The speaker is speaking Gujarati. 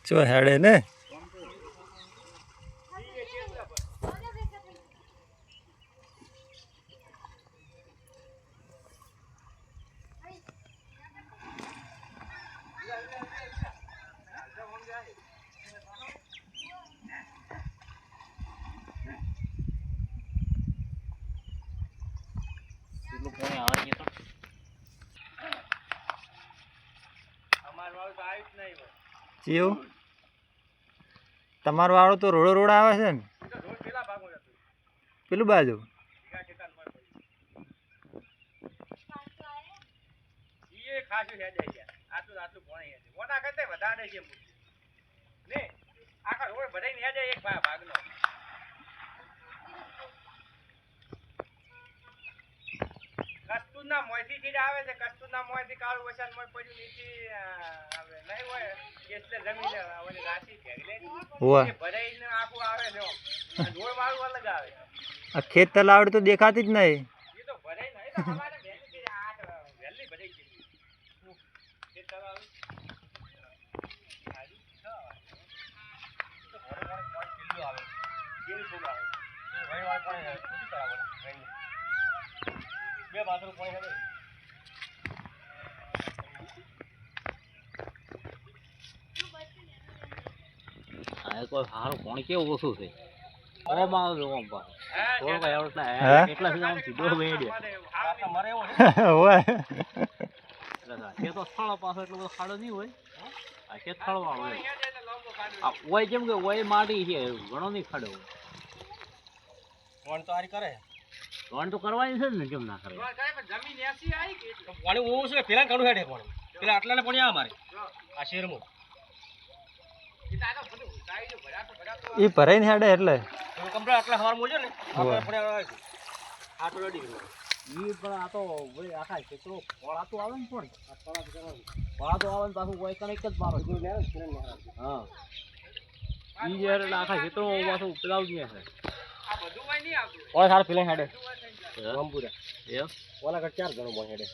ચો હેડે ને ચિયું તમારું વાળું તો રોડો રોડ આવે છે ને પેલું બાજુ કસ્તુરના મોયથી થી આવે છે કસ્તુરના મોયથી કાળું વસન મોય પડ્યું નીચે આવે નહીં હોય એટલે જમીન ઓલી રાશી ભેગલે એ ભરાઈને આખું આવે જો ઢોળ વાળું અલગ આવે આ ખેત તલાવડ તો દેખાતી જ નહીં એ તો ભરાઈ નહીં તો અમારે ભેગી છે આ વેલી ભરાઈ છે ખેત તલાવ આજી તો ભરે કિલ્લો આવે કેવી સોગ આવે એ વઈ વાળ પણ પૂરી કરાવવાનું બે બાથરૂમ પાણી આવે આ કોઈ સારું પાણી કેવું ઓછું છે ઓમાં આવે ઓમ પર થોડો ભાઈ એટલા સુધી આમ સીધો બેડે મારે એવો ઓય કે તો સ્થળ પાછો એટલો બધો ખાડો નહીં હોય આ કે સ્થળ વાળો હોય આ ઓય જેમ કે ઓય માટી છે ઘણો નહીં ખાડો હોય કોણ તો આરી કરે વણ તો કરવાની છે ને કેમ ના કરે જમીન એસી આવી કે પાણી ઓછું છે પેલા કાઢું હેડે પાણી પેલા આટલા ને પાણી આ મારે આ શેરમાં એ ભરાઈને હેડે એટલે કમ્પ્લીટ આટલા સવાર મોજો ને આપણે આટલો રેડી ઈ પણ આ તો ભાઈ આખા કેટલો ફળાતો આવે ને પણ ફળાતો આવે ને પાછું કોઈ કનેક્ટ જ મારો હા ઈ યાર આખા ખેતરો પાછું પેલાવ જ છે આ બધું હોય નહીં આવતું ઓય સાર પેલા હેડે રામપુરા એ ઓલા કટ 4 ગણો મોય હેડે